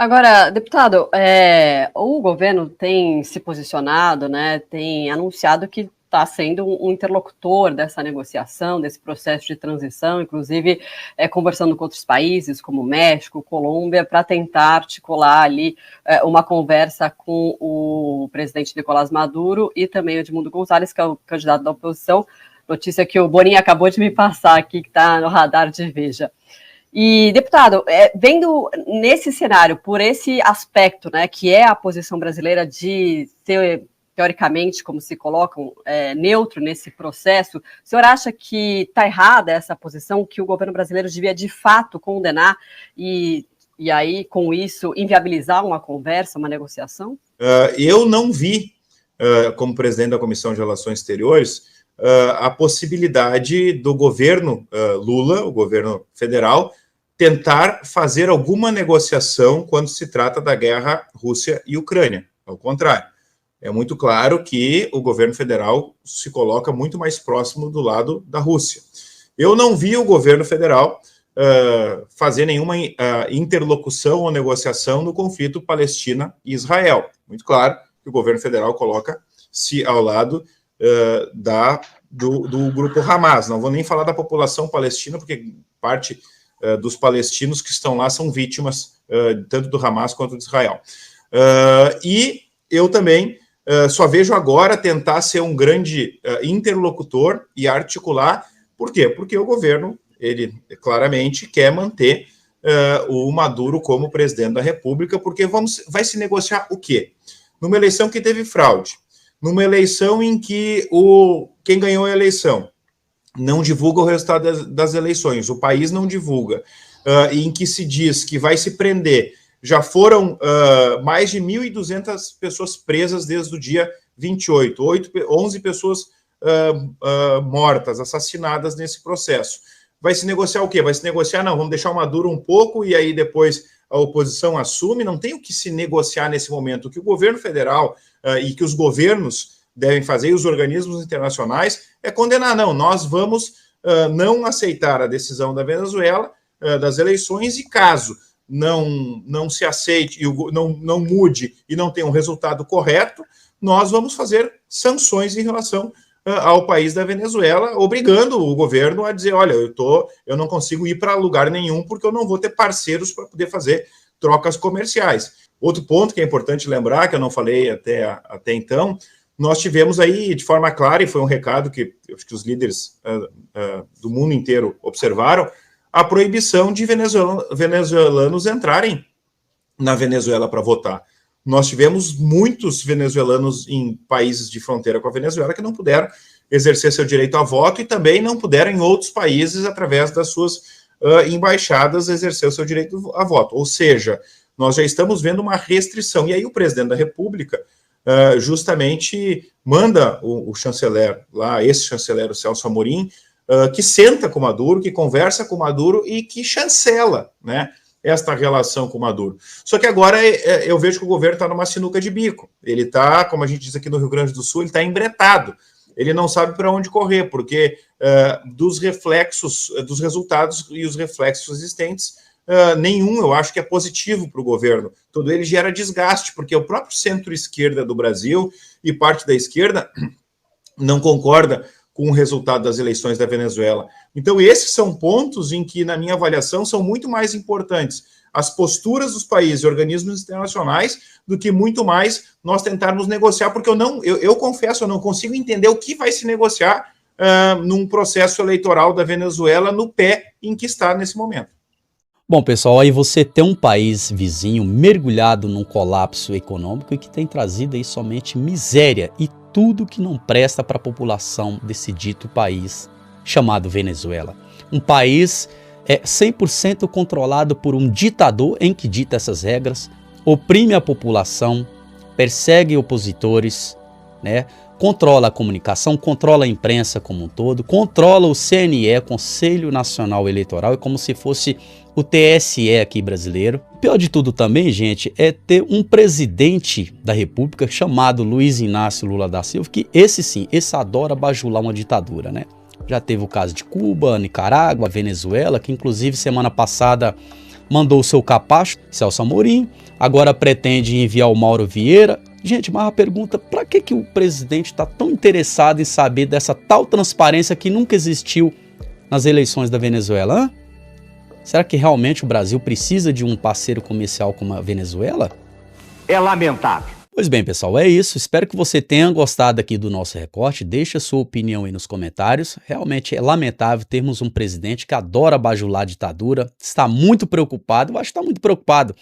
Agora, deputado, o governo tem se posicionado, né, tem anunciado que está sendo um interlocutor dessa negociação, desse processo de transição, inclusive conversando com outros países, como México, Colômbia, para tentar articular ali uma conversa com o presidente Nicolás Maduro e também o Edmundo Gonzalez, que é o candidato da oposição. Notícia que o Boninho acabou de me passar aqui, que está no radar de Veja. E, deputado, vendo nesse cenário, por esse aspecto, né, que é a posição brasileira de ser, teoricamente, como se colocam, neutro nesse processo, o senhor acha que está errada essa posição, que o governo brasileiro devia, de fato, condenar e aí, com isso, inviabilizar uma conversa, uma negociação? Eu não vi, como presidente da Comissão de Relações Exteriores, a possibilidade do governo Lula, o governo federal, tentar fazer alguma negociação quando se trata da guerra Rússia e Ucrânia. Ao contrário, é muito claro que o governo federal se coloca muito mais próximo do lado da Rússia. Eu não vi o governo federal fazer nenhuma interlocução ou negociação no conflito Palestina e Israel. Muito claro que o governo federal coloca-se ao lado do grupo Hamas. Não vou nem falar da população palestina, porque parte dos palestinos que estão lá são vítimas tanto do Hamas quanto de Israel. E eu também só vejo agora tentar ser um grande interlocutor e articular. Por quê? Porque o governo, ele claramente quer manter o Maduro como presidente da República, porque vai se negociar o quê? Numa eleição que teve fraude, numa eleição em que quem ganhou a eleição não divulga o resultado das eleições, o país não divulga, em que se diz que vai se prender. Já foram mais de 1.200 pessoas presas desde o dia 28, 11 pessoas mortas, assassinadas nesse processo. Vai se negociar o quê? Vai se negociar, não, vamos deixar o Maduro um pouco e aí depois a oposição assume. Não tem o que se negociar nesse momento. O que o governo federal e que os governos devem fazer, e os organismos internacionais, é condenar. Não, nós vamos não aceitar a decisão da Venezuela, das eleições, e caso não se aceite, não mude e não tenha um resultado correto, nós vamos fazer sanções em relação ao país da Venezuela, obrigando o governo a dizer, olha, eu não consigo ir para lugar nenhum porque eu não vou ter parceiros para poder fazer trocas comerciais. Outro ponto que é importante lembrar, que eu não falei até então, nós tivemos aí, de forma clara, e foi um recado que eu acho que os líderes do mundo inteiro observaram, a proibição de venezuelanos entrarem na Venezuela para votar. Nós tivemos muitos venezuelanos em países de fronteira com a Venezuela que não puderam exercer seu direito a voto e também não puderam em outros países, através das suas embaixadas, exercer o seu direito a voto. Ou seja, nós já estamos vendo uma restrição. E aí o presidente da República justamente manda o chanceler lá, esse chanceler, o Celso Amorim, que senta com o Maduro, que conversa com o Maduro e que chancela, né, esta relação com o Maduro. Só que agora eu vejo que o governo está numa sinuca de bico. Ele está, como a gente diz aqui no Rio Grande do Sul, ele está embretado. Ele não sabe para onde correr, porque dos reflexos, dos resultados e os reflexos existentes, nenhum, eu acho que é positivo para o governo. Todo ele gera desgaste, porque o próprio centro-esquerda do Brasil e parte da esquerda não concorda com o resultado das eleições da Venezuela. Então, esses são pontos em que, na minha avaliação, são muito mais importantes as posturas dos países e organismos internacionais do que muito mais nós tentarmos negociar, porque eu confesso, eu não consigo entender o que vai se negociar num processo eleitoral da Venezuela no pé em que está nesse momento. Bom, pessoal, aí você tem um país vizinho mergulhado num colapso econômico e que tem trazido aí somente miséria e tudo que não presta para a população desse dito país chamado Venezuela. Um país 100% controlado por um ditador em que dita essas regras, oprime a população, persegue opositores, né? Controla a comunicação, controla a imprensa como um todo, controla o CNE, Conselho Nacional Eleitoral, é como se fosse o TSE aqui brasileiro. O pior de tudo também, gente, é ter um presidente da República chamado Luiz Inácio Lula da Silva, que esse adora bajular uma ditadura, né? Já teve o caso de Cuba, Nicarágua, Venezuela, que inclusive semana passada mandou o seu capacho, Celso Amorim, agora pretende enviar o Mauro Vieira. Gente, mas a pergunta, para que o presidente está tão interessado em saber dessa tal transparência que nunca existiu nas eleições da Venezuela? Hein? Será que realmente o Brasil precisa de um parceiro comercial como a Venezuela? É lamentável. Pois bem, pessoal, é isso. Espero que você tenha gostado aqui do nosso recorte. Deixe a sua opinião aí nos comentários. Realmente é lamentável termos um presidente que adora bajular a ditadura, está muito preocupado, eu acho que está muito preocupado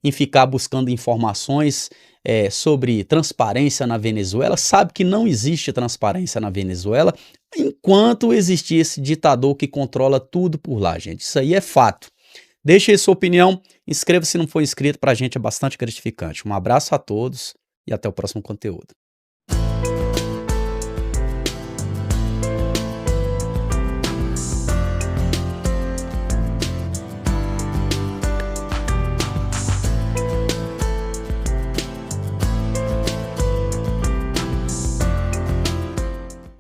em ficar buscando informações sobre transparência na Venezuela, sabe que não existe transparência na Venezuela, enquanto existir esse ditador que controla tudo por lá, gente. Isso aí é fato. Deixe aí sua opinião, inscreva-se se não for inscrito, para a gente é bastante gratificante. Um abraço a todos e até o próximo conteúdo.